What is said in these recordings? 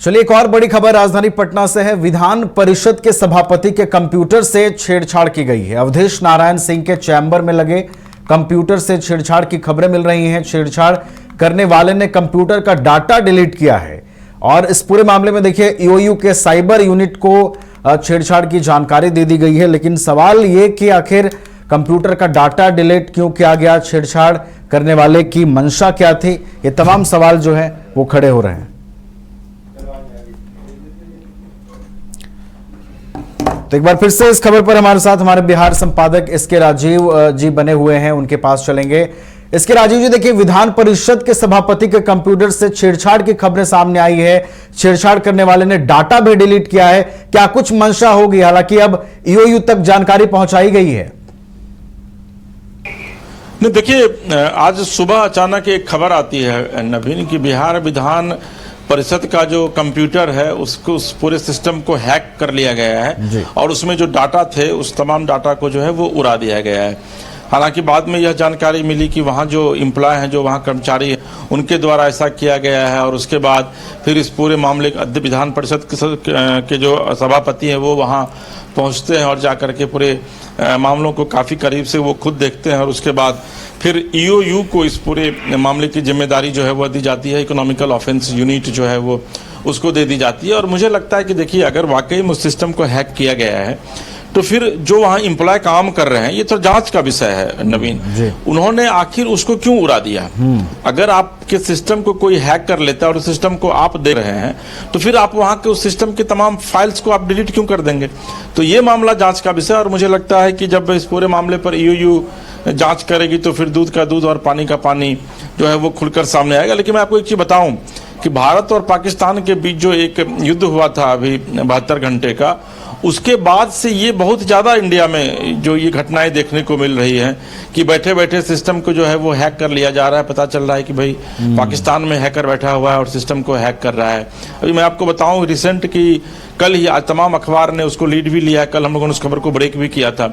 चलिए एक और बड़ी खबर राजधानी पटना से है। विधान परिषद के सभापति के कंप्यूटर से छेड़छाड़ की गई है। अवधेश नारायण सिंह के चैम्बर में लगे कंप्यूटर से छेड़छाड़ की खबरें मिल रही हैं। छेड़छाड़ करने वाले ने कंप्यूटर का डाटा डिलीट किया है और इस पूरे मामले में देखिए ईओयू के साइबर यूनिट को छेड़छाड़ की जानकारी दे दी गई है। लेकिन सवाल ये कि आखिर कंप्यूटर का डाटा डिलीट क्यों किया गया, छेड़छाड़ करने वाले की मंशा क्या थी, ये तमाम सवाल जो है वो खड़े हो रहे हैं। तो एक बार फिर से इस खबर पर हमारे साथ हमारे बिहार संपादक एसके राजीव जी बने हुए हैं, उनके पास चलेंगे। एसके राजीव जी, देखिए विधान परिषद के सभापति के कंप्यूटर से छेड़छाड़ की खबरें सामने आई है। छेड़छाड़ करने वाले ने डाटा भी डिलीट किया है, क्या कुछ मंशा होगी? हालांकि अब ईओयू तक जानकारी पहुंचाई गई है। नहीं, देखिए आज सुबह अचानक एक खबर आती है नवीन की बिहार विधान परिषद का जो कंप्यूटर है उसको उस पूरे सिस्टम को हैक कर लिया गया है और उसमें जो डाटा थे उस तमाम डाटा को जो है वो उड़ा दिया गया है। हालांकि बाद में यह जानकारी मिली कि वहाँ जो एम्प्लॉय हैं, जो वहाँ कर्मचारी हैं, उनके द्वारा ऐसा किया गया है और उसके बाद फिर इस पूरे मामले विधान परिषद के जो सभापति हैं वो वहाँ पहुँचते हैं और जाकर के पूरे मामलों को काफ़ी करीब से वो खुद देखते हैं और उसके बाद फिर ईओयू को इस पूरे मामले की जिम्मेदारी जो है वो दी जाती है। इकोनॉमिकल ऑफेंस यूनिट जो है वो उसको दे दी जाती है। और मुझे लगता है कि देखिए अगर वाकई में उस सिस्टम को हैक किया गया है तो फिर जो वहाँ एम्प्लॉय काम कर रहे हैं, ये तो जांच का विषय है नवीन, उन्होंने आखिर उसको क्यों उड़ा दिया? अगर आपके सिस्टम को कोई हैक कर लेता है और उस सिस्टम को आप दे रहे हैं तो फिर आप वहाँ के उस सिस्टम के तमाम फाइल्स को आप डिलीट क्यों कर देंगे? तो ये मामला जांच का विषय। और मुझे लगता है कि जब इस पूरे मामले पर ईओयू जांच करेगी तो फिर दूध का दूध और पानी का पानी जो है वो खुलकर सामने आएगा। लेकिन मैं आपको एक चीज बताऊं कि भारत और पाकिस्तान के बीच जो एक युद्ध हुआ था अभी 72 घंटे का, उसके बाद से ये बहुत ज़्यादा इंडिया में जो ये घटनाएं देखने को मिल रही हैं कि बैठे बैठे सिस्टम को जो है वो हैक कर लिया जा रहा है। पता चल रहा है कि भाई पाकिस्तान में हैकर बैठा हुआ है और सिस्टम को हैक कर रहा है। अभी मैं आपको बताऊं रिसेंट की कल ही आज तमाम अखबार ने उसको लीड भी लिया। कल हम लोगों ने उस खबर को ब्रेक भी किया था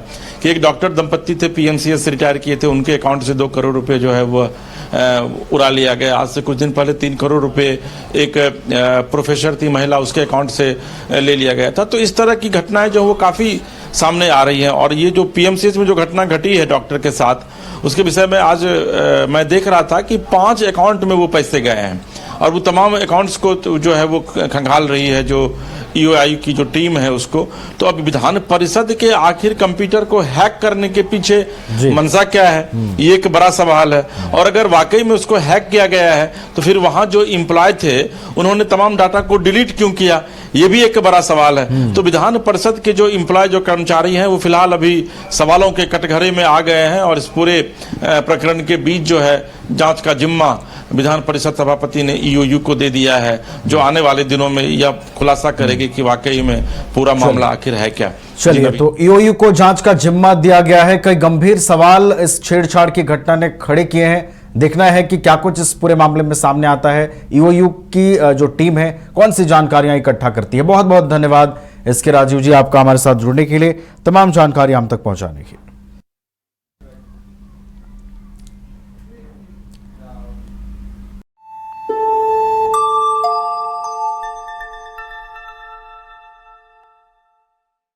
कि एक डॉक्टर दंपत्ति थे, पीएमसीएच से रिटायर किए थे, उनके अकाउंट से 2 करोड़ रुपए जो है वो उड़ा लिया गया। आज से कुछ दिन पहले 3 करोड़ रुपए एक प्रोफेसर थी महिला, उसके अकाउंट से ले लिया गया था। तो इस तरह की घटनाएं जो वो काफ़ी सामने आ रही हैं। और ये जो पीएमसीएच में जो घटना घटी है डॉक्टर के साथ, उसके विषय में आज मैं देख रहा था कि 5 अकाउंट में वो पैसे गए हैं और वो तमाम अकाउंट्स को जो है वो खंगाल रही है जो ईओयू की जो टीम है उसको। तो अब विधान परिषद के आखिर कंप्यूटर को हैक करने के पीछे मंशा क्या है, ये एक बड़ा सवाल है। और अगर वाकई में उसको हैक किया गया है तो फिर वहां जो एम्प्लॉय थे उन्होंने तमाम डाटा को डिलीट क्यों किया, ये भी एक बड़ा सवाल है। तो विधान परिषद के जो एम्प्लॉय, जो कर्मचारी हैं, वो फिलहाल अभी सवालों के कटघरे में आ गए हैं और इस पूरे प्रकरण के बीच जो है जांच का जिम्मा विधान परिषद सभापति ने ईओयू को दे दिया है, जो आने वाले दिनों में यह खुलासा करेगी कि वाकई में पूरा मामला आखिर है क्या। चलिए, तो ईओयू को जांच का जिम्मा दिया गया है। कई गंभीर सवाल इस छेड़छाड़ की घटना ने खड़े किए हैं। देखना है कि क्या कुछ इस पूरे मामले में सामने आता है। ईओयू की जो टीम है कौन सी जानकारियां इकट्ठा करती है। बहुत बहुत धन्यवाद एसके राजीव जी आपका हमारे साथ जुड़ने के लिए, तमाम जानकारी हम तक पहुंचाने की।